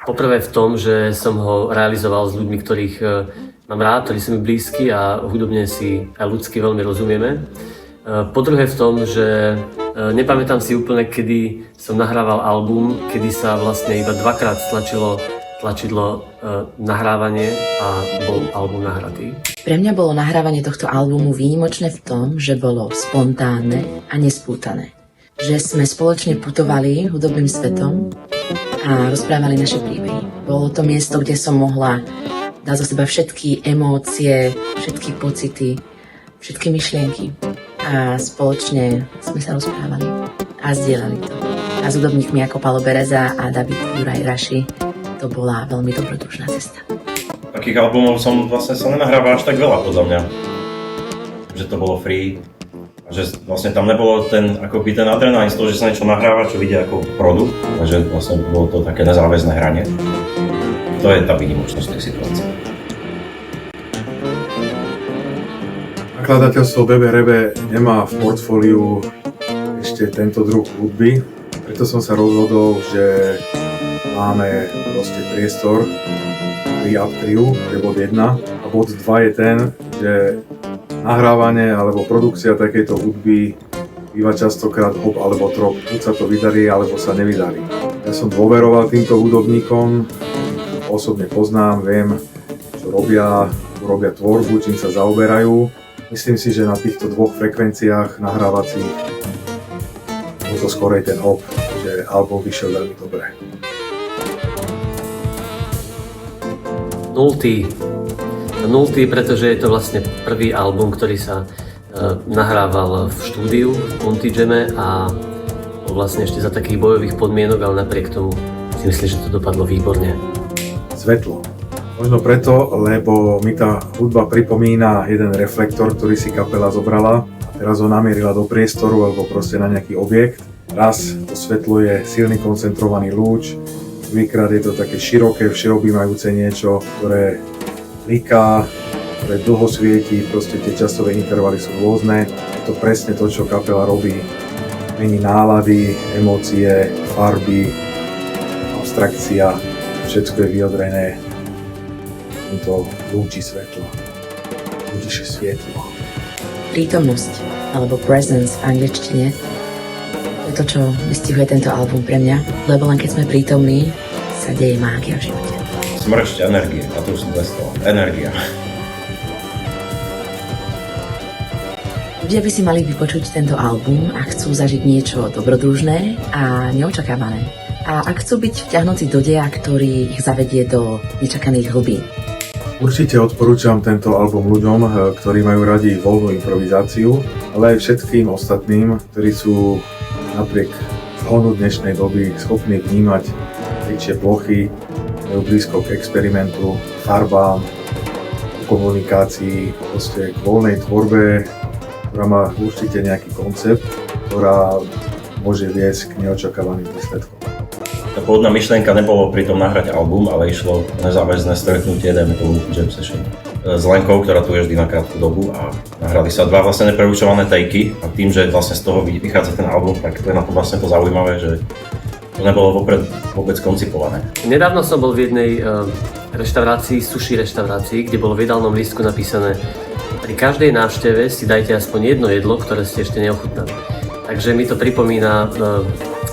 Poprvé v tom, že som ho realizoval s ľuďmi, ktorých mám rád, ktorí sú mi blízki a hudobne si aj ľudsky veľmi rozumieme. Po druhé v tom, že nepamätám si úplne, kedy som nahrával album, kedy sa vlastne iba dvakrát stlačilo tlačidlo nahrávanie a bol album nahratý. Pre mňa bolo nahrávanie tohto albumu výnimočné v tom, že bolo spontánne a nespútané. Že sme spoločne putovali hudobným svetom a rozprávali naše príbehy. Bolo to miesto, kde som mohla dať zo seba všetky emócie, všetky pocity, všetky myšlienky. A spoločne sme sa rozprávali a zdieľali to. A s hudobníkmi ako Paolo Bereza a David Juraj Raši to bola veľmi dobrodružná cesta. Takých albumov som vlastne sa nenahrával až tak veľa podľa mňa. Že to bolo free. A že vlastne tam nebolo ten adrenalín z toho, že sa niečo nahráva, čo vidia ako produkt. Takže vlastne bolo to také nezáväzné hranie. To je tá výnimočnosť tej situácie. Nakladateľstvo Bebe Rebe nemá v portfóliu ešte tento druh hudby, preto som sa rozhodol, že máme proste priestor pri Aptriu, to je bod 1. A bod 2 je ten, že nahrávanie alebo produkcia takejto hudby býva častokrát hop alebo trop. Buď sa to vydarí, alebo sa nevydarí. Ja som dôveroval týmto hudobníkom, osobne poznám, viem, čo robia tvorbu, čím sa zaoberajú. Myslím si, že na týchto dvoch frekvenciách nahrávacích bol to skorej ten hop, že album vyšiel veľmi dobre. Nultý, pretože je to vlastne prvý album, ktorý sa nahrával v štúdiu v Ponty Jame a bol vlastne ešte za takých bojových podmienok, ale napriek tomu si myslím, že to dopadlo výborne. Svetlo. Možno preto, lebo mi tá hudba pripomína jeden reflektor, ktorý si kapela zobrala a teraz ho namierila do priestoru alebo proste na nejaký objekt. Raz to svetlo je silný koncentrovaný lúč, druhýkrát je to také široké, všeobjímajúce niečo, ktoré bliká, ktoré dlho svieti, proste tie časové intervaly sú rôzne. Je to presne to, čo kapela robí. Mení nálady, emócie, farby, abstrakcia, všetko je vyjadrené týmto lúči svetla, lúči svietlo. Prítomnosť, alebo presence v angličtine, je to, čo vystihuje tento album pre mňa, lebo len keď sme prítomní, sa deje mágia v živote. Smršť energie, a to sú dve slova. Energia. Ľudia by si mali vypočuť tento album a chcú zažiť niečo dobrodružné a neočakávané. A ak chcú byť vťahnutí do deja, ktorý ich zavedie do nečakaných hlbín. Určite odporúčam tento album ľuďom, ktorí majú radi voľnú improvizáciu, ale aj všetkým ostatným, ktorí sú napriek zhonu dnešnej doby schopní vnímať väčšie plochy, majú blízko k experimentu, farbám, komunikácii, proste k voľnej tvorbe, ktorá má určite nejaký koncept, ktorá môže viesť k neočakávaným výsledkom. Tá pôvodná myšlienka nebolo pri tom nahrať album, ale išlo nezáväzné stretnutie, dajme tomu jam session s Lenkou, ktorá tu je vždy na krátku dobu a nahrali sa dva vlastne neprerušované takey a tým, že vlastne z toho vychádza ten album, tak to je na to vlastne to zaujímavé, že to nebolo vôbec koncipované. Nedávno som bol v jednej reštaurácii, sushi reštaurácii, kde bolo v jedálnom lístku napísané: pri každej návšteve si dajte aspoň jedno jedlo, ktoré ste ešte neochutnali. Takže mi to pripomína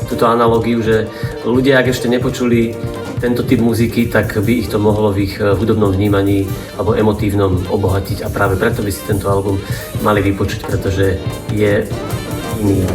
túto analogiu, že ľudia, ak ešte nepočuli tento typ muziky, tak by ich to mohlo v ich hudobnom vnímaní alebo emotívnom obohatiť a práve preto by si tento album mali vypočuť, pretože je iný.